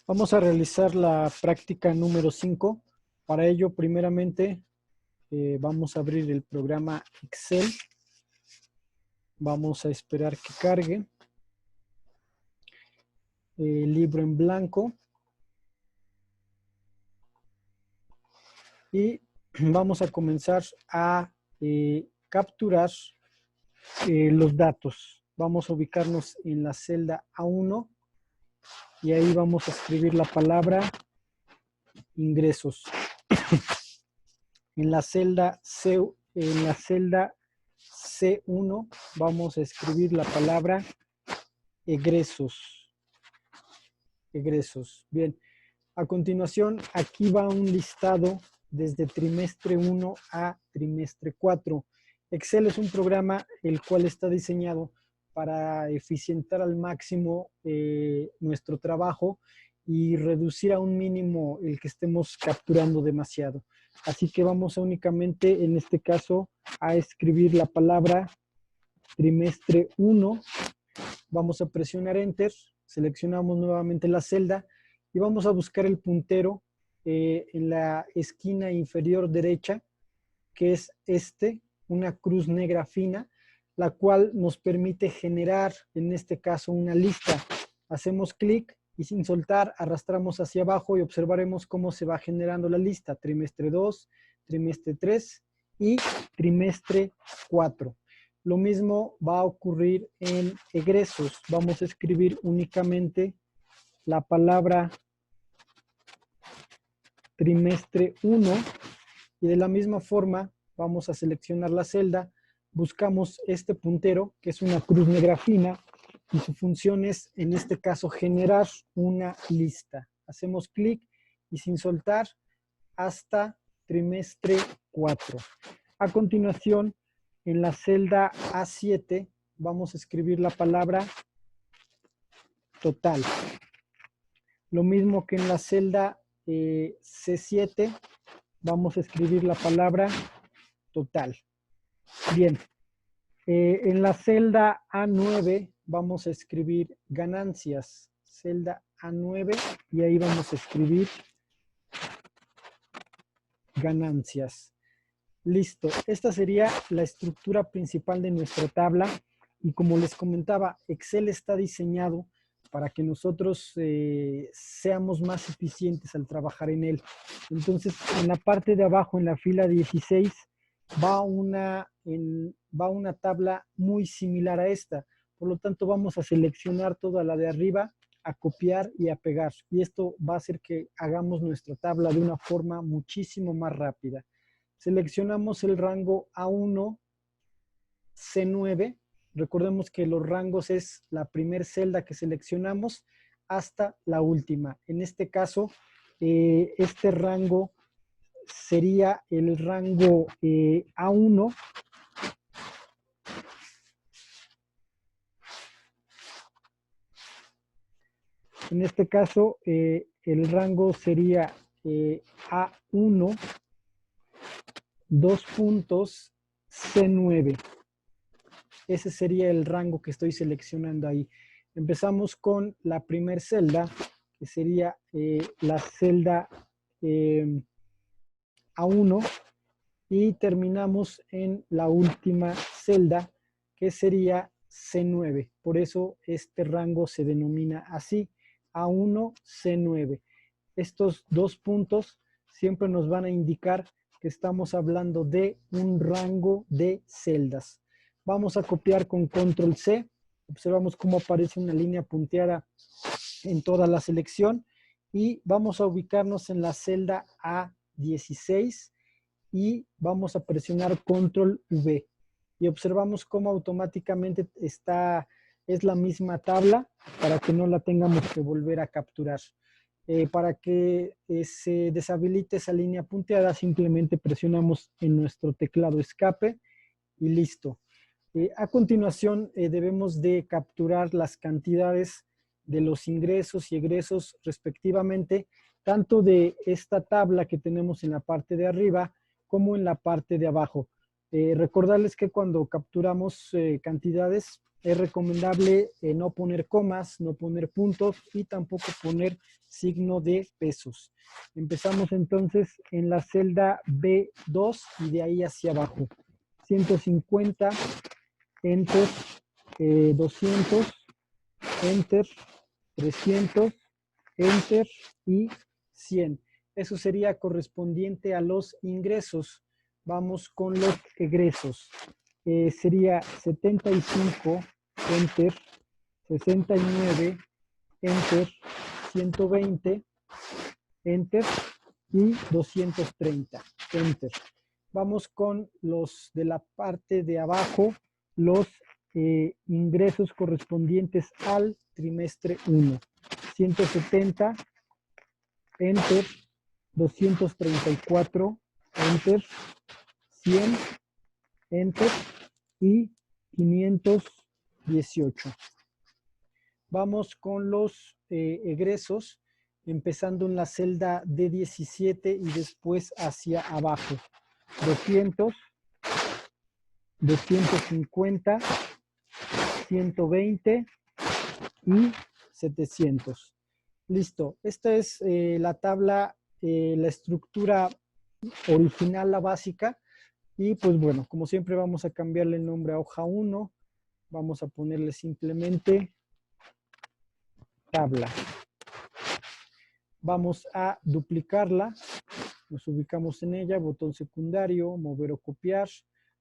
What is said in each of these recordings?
Vamos a realizar la práctica número 5. Para ello, primeramente, vamos a abrir el programa Excel. Vamos a esperar que cargue. Libro en blanco. Y vamos a comenzar a capturar los datos. Vamos a ubicarnos en la celda A1 y ahí vamos a escribir la palabra ingresos. En la celda C1 vamos a escribir la palabra egresos. Egresos. Bien. A continuación, aquí va un listado desde trimestre 1 a trimestre 4. Excel es un programa el cual está diseñado para eficientar al máximo nuestro trabajo y reducir a un mínimo el que estemos capturando demasiado. Así que vamos a únicamente, en este caso, a escribir la palabra trimestre 1. Vamos a presionar Enter, seleccionamos nuevamente la celda y vamos a buscar el puntero en la esquina inferior derecha, que es una cruz negra fina, la cual nos permite generar, en este caso, una lista. Hacemos clic y sin soltar arrastramos hacia abajo y observaremos cómo se va generando la lista. Trimestre 2, trimestre 3 y trimestre 4. Lo mismo va a ocurrir en egresos. Vamos a escribir únicamente la palabra trimestre 1 y de la misma forma vamos a seleccionar la celda, buscamos este puntero que es una cruz negra fina y su función es, en este caso, generar una lista. Hacemos clic y sin soltar hasta trimestre 4. A continuación, en la celda A7 vamos a escribir la palabra total. Lo mismo que en la celda C7 vamos a escribir la palabra total. Bien, en la celda A9 vamos a escribir ganancias. Celda A9 y ahí vamos a escribir ganancias. Listo, esta sería la estructura principal de nuestra tabla y como les comentaba, Excel está diseñado para que nosotros seamos más eficientes al trabajar en él. Entonces, en la parte de abajo, en la fila 16, va una tabla muy similar a esta. Por lo tanto, vamos a seleccionar toda la de arriba, a copiar y a pegar. Y esto va a hacer que hagamos nuestra tabla de una forma muchísimo más rápida. Seleccionamos el rango A1, C9. Recordemos que los rangos es la primera celda que seleccionamos hasta la última. En este caso, este rango sería el rango A1. En este caso, el rango sería A1, 2 puntos, C9. Ese sería el rango que estoy seleccionando ahí. Empezamos con la primera celda, que sería la celda A1, y terminamos en la última celda, que sería C9. Por eso este rango se denomina así, A1, C9. Estos 2 puntos siempre nos van a indicar que estamos hablando de un rango de celdas. Vamos a copiar con control C. Observamos cómo aparece una línea punteada en toda la selección y vamos a ubicarnos en la celda A16 y vamos a presionar control V y observamos cómo automáticamente es la misma tabla para que no la tengamos que volver a capturar. Para que se deshabilite esa línea punteada, simplemente presionamos en nuestro teclado escape y listo. A continuación, debemos de capturar las cantidades de los ingresos y egresos respectivamente, tanto de esta tabla que tenemos en la parte de arriba como en la parte de abajo. Recordarles que cuando capturamos cantidades, Es recomendable no poner comas, no poner puntos y tampoco poner signo de pesos. Empezamos entonces en la celda B2 y de ahí hacia abajo. 150, enter, 200, enter, 300, enter y 100. Eso sería correspondiente a los ingresos. Vamos con los egresos. Sería 75, enter, 69, enter, 120, enter y 230, enter. Vamos con los de la parte de abajo, los ingresos correspondientes al trimestre 1. 170, enter, 234, enter, 100, enter y 518. Vamos con los egresos, empezando en la celda D17 y después hacia abajo. 200, 250, 120 y 700. Listo. Esta es la tabla, la estructura original, la básica. Y pues bueno, como siempre vamos a cambiarle el nombre a hoja 1. Vamos a ponerle simplemente tabla. Vamos a duplicarla. Nos ubicamos en ella, botón secundario, mover o copiar,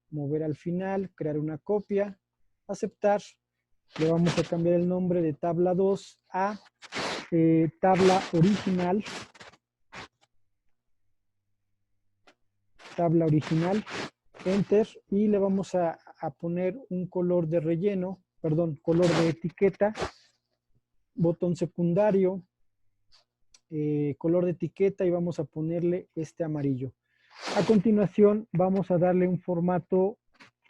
mover al final, crear una copia, aceptar. Le vamos a cambiar el nombre de tabla 2 a tabla original. Tabla original, enter, y le vamos a poner un color de relleno, perdón, color de etiqueta, botón secundario, color de etiqueta y vamos a ponerle este amarillo. A continuación vamos a darle un formato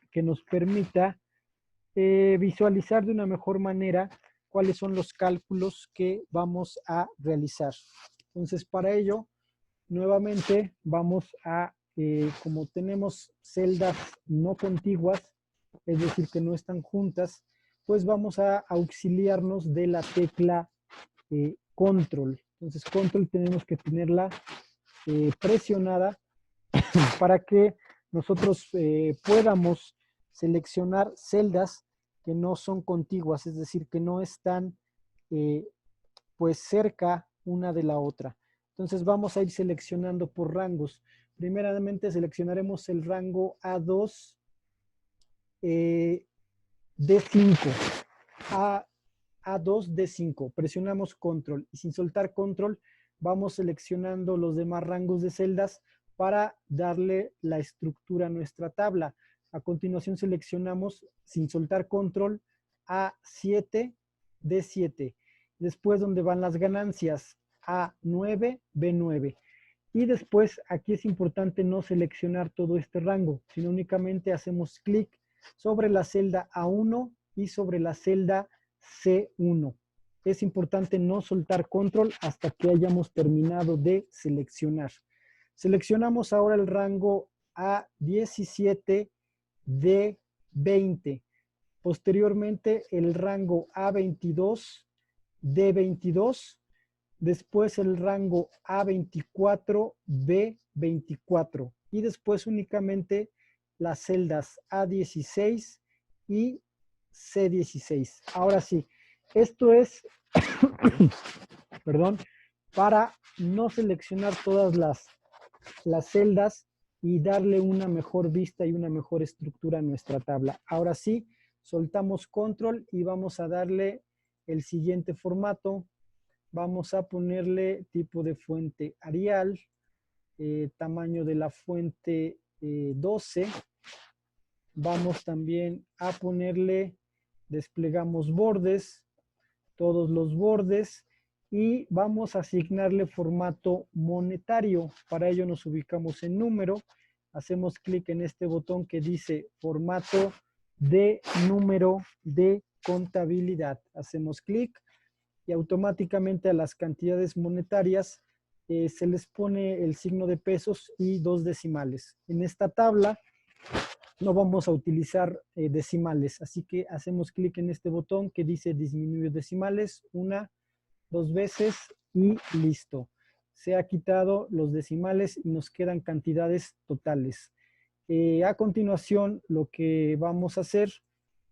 que nos permita visualizar de una mejor manera cuáles son los cálculos que vamos a realizar. Entonces para ello, nuevamente vamos a como tenemos celdas no contiguas, es decir, que no están juntas, pues vamos a auxiliarnos de la tecla control. Entonces, control tenemos que tenerla presionada para que nosotros podamos seleccionar celdas que no son contiguas, es decir, que no están pues cerca una de la otra. Entonces vamos a ir seleccionando por rangos. Primeramente seleccionaremos el rango A2, D5, A2, D5. Presionamos control y sin soltar control vamos seleccionando los demás rangos de celdas para darle la estructura a nuestra tabla. A continuación seleccionamos sin soltar control A7, D7. Después donde van las ganancias A9, B9. Y después aquí es importante no seleccionar todo este rango, sino únicamente hacemos clic sobre la celda A1 y sobre la celda C1. Es importante no soltar control hasta que hayamos terminado de seleccionar. Seleccionamos ahora el rango A17, D20. Posteriormente el rango A22, D22. Después el rango A24, B24 y después únicamente las celdas A16 y C16. Ahora sí, esto es, perdón, para no seleccionar todas las celdas y darle una mejor vista y una mejor estructura a nuestra tabla. Ahora sí, soltamos control y vamos a darle el siguiente formato. Vamos a ponerle tipo de fuente Arial, tamaño de la fuente 12. Vamos también a ponerle, desplegamos bordes, todos los bordes, y vamos a asignarle formato monetario. Para ello nos ubicamos en número, hacemos clic en este botón que dice formato de número de contabilidad. Hacemos clic y automáticamente a las cantidades monetarias se les pone el signo de pesos y 2 decimales. En esta tabla no vamos a utilizar decimales. Así que hacemos clic en este botón que dice disminuir decimales, 1, 2 veces y listo. Se ha quitado los decimales y nos quedan cantidades totales. A continuación, lo que vamos a hacer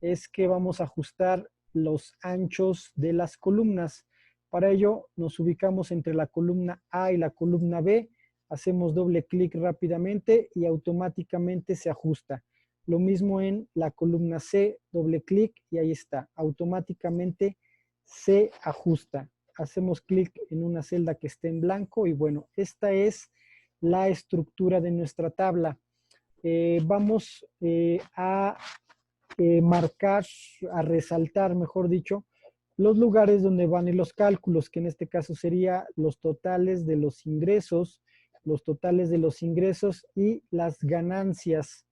es que vamos a ajustar los anchos de las columnas. Para ello, nos ubicamos entre la columna A y la columna B, hacemos doble clic rápidamente y automáticamente se ajusta. Lo mismo en la columna C, doble clic y ahí está, automáticamente se ajusta. Hacemos clic en una celda que esté en blanco y bueno, esta es la estructura de nuestra tabla. Vamos a marcar, a resaltar, mejor dicho, los lugares donde van en los cálculos, que en este caso sería los totales de los ingresos, y las ganancias.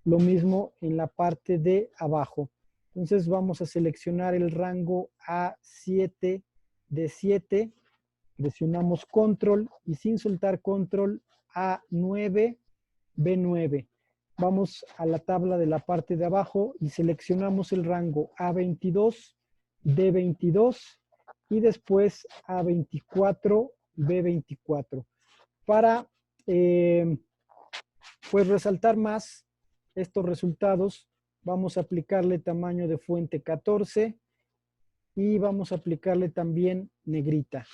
Lo mismo en la parte de abajo. Entonces vamos a seleccionar el rango A7 de 7, presionamos control y sin soltar control A9, B9. Vamos a la tabla de la parte de abajo y seleccionamos el rango A22, D22 y después A24, B24. Para pues resaltar más estos resultados, vamos a aplicarle tamaño de fuente 14 y vamos a aplicarle también negrita.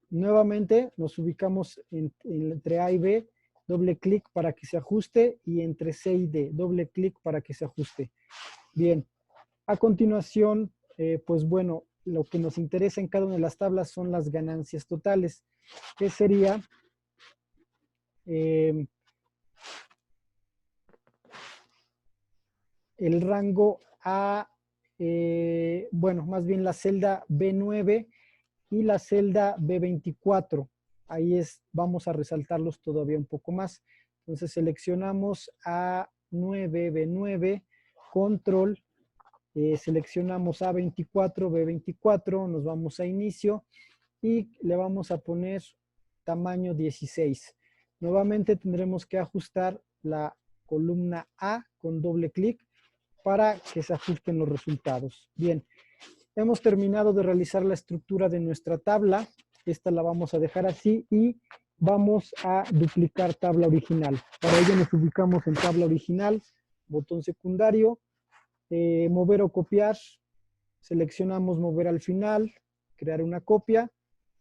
Nuevamente nos ubicamos entre A y B, doble clic para que se ajuste y entre C y D, doble clic para que se ajuste. Bien, a continuación, pues bueno, lo que nos interesa en cada una de las tablas son las ganancias totales, que sería el rango A, bueno, más bien la celda B9 y la celda B24. Ahí vamos a resaltarlos todavía un poco más. Entonces seleccionamos A9, B9, control, seleccionamos A24, B24, nos vamos a inicio y le vamos a poner tamaño 16. Nuevamente tendremos que ajustar la columna A con doble clic para que se ajusten los resultados. Bien, hemos terminado de realizar la estructura de nuestra tabla. Esta la vamos a dejar así y vamos a duplicar tabla original. Para ello nos ubicamos en tabla original, botón secundario, mover o copiar, seleccionamos mover al final, crear una copia,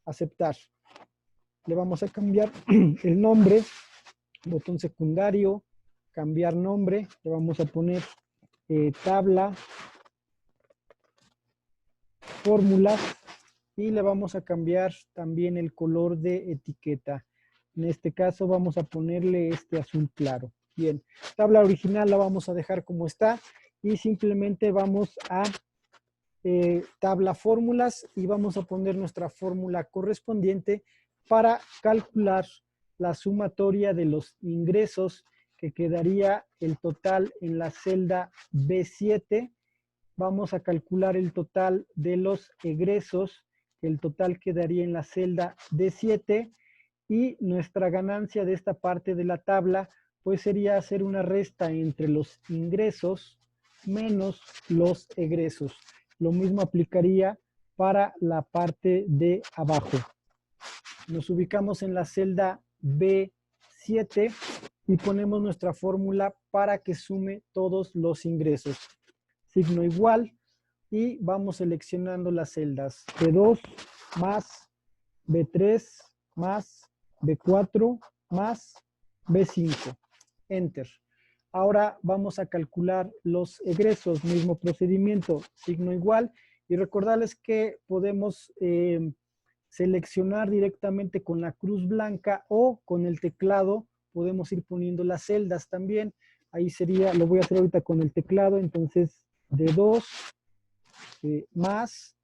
aceptar. Le vamos a cambiar el nombre, botón secundario, cambiar nombre, le vamos a poner tabla, fórmulas y le vamos a cambiar también el color de etiqueta. En este caso vamos a ponerle este azul claro. Bien, tabla original la vamos a dejar como está y simplemente vamos a tabla fórmulas y vamos a poner nuestra fórmula correspondiente para calcular la sumatoria de los ingresos que quedaría el total en la celda B7. Vamos a calcular el total de los egresos, el total quedaría en la celda D7 y nuestra ganancia de esta parte de la tabla pues sería hacer una resta entre los ingresos menos los egresos. Lo mismo aplicaría para la parte de abajo. Nos ubicamos en la celda B7 y ponemos nuestra fórmula para que sume todos los ingresos. Signo igual y vamos seleccionando las celdas B2 más B3 más B4 más B5. Enter. Ahora vamos a calcular los egresos, mismo procedimiento, signo igual. Y recordarles que podemos seleccionar directamente con la cruz blanca o con el teclado. Podemos ir poniendo las celdas también. Ahí sería, lo voy a hacer ahorita con el teclado, entonces D2 más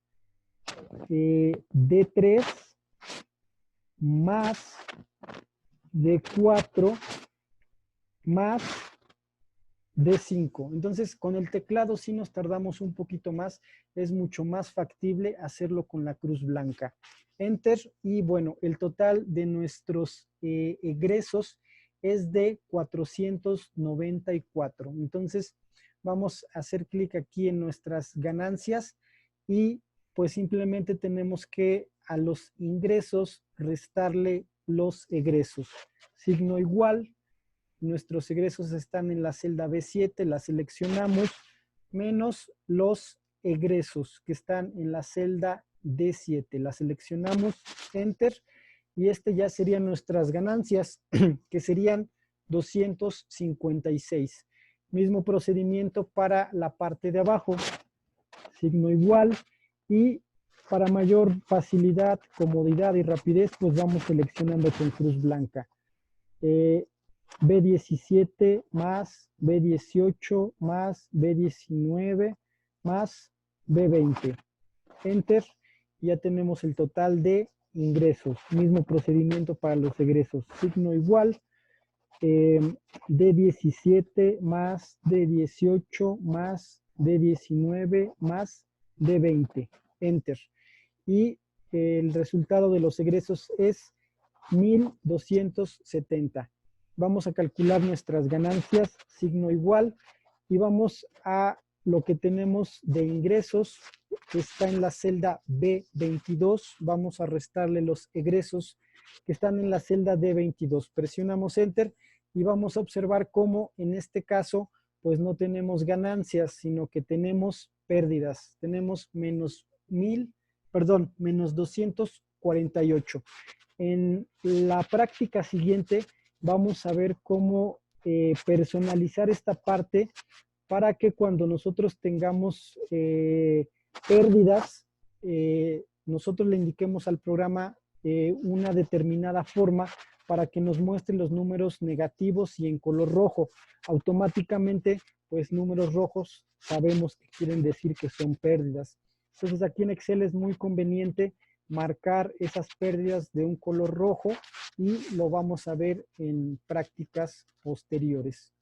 D3 más D4 más D5. Entonces, con el teclado sí nos tardamos un poquito más. Es mucho más factible hacerlo con la cruz blanca. Enter y bueno, el total de nuestros egresos es de 494. Entonces, vamos a hacer clic aquí en nuestras ganancias y pues simplemente tenemos que a los ingresos restarle los egresos. Signo igual, nuestros egresos están en la celda B7, la seleccionamos, menos los egresos que están en la celda D7, la seleccionamos, Enter, y este ya serían nuestras ganancias, que serían 256. Mismo procedimiento para la parte de abajo, signo igual, y para mayor facilidad, comodidad y rapidez, pues vamos seleccionando con cruz blanca. B17 más B18 más B19 más B20. Enter. Ya tenemos el total de ingresos. Mismo procedimiento para los egresos. Signo igual. D17 más D18 más D19 más D20. Enter. Y el resultado de los egresos es 1270. Vamos a calcular nuestras ganancias, signo igual, y vamos a lo que tenemos de ingresos, que está en la celda B22. Vamos a restarle los egresos que están en la celda D22. Presionamos Enter y vamos a observar cómo en este caso pues no tenemos ganancias, sino que tenemos pérdidas. Tenemos menos 248. En la práctica siguiente vamos a ver cómo personalizar esta parte para que cuando nosotros tengamos pérdidas, nosotros le indiquemos al programa una determinada forma para que nos muestre los números negativos y en color rojo. Automáticamente, pues números rojos sabemos que quieren decir que son pérdidas. Entonces aquí en Excel es muy conveniente marcar esas pérdidas de un color rojo y lo vamos a ver en prácticas posteriores.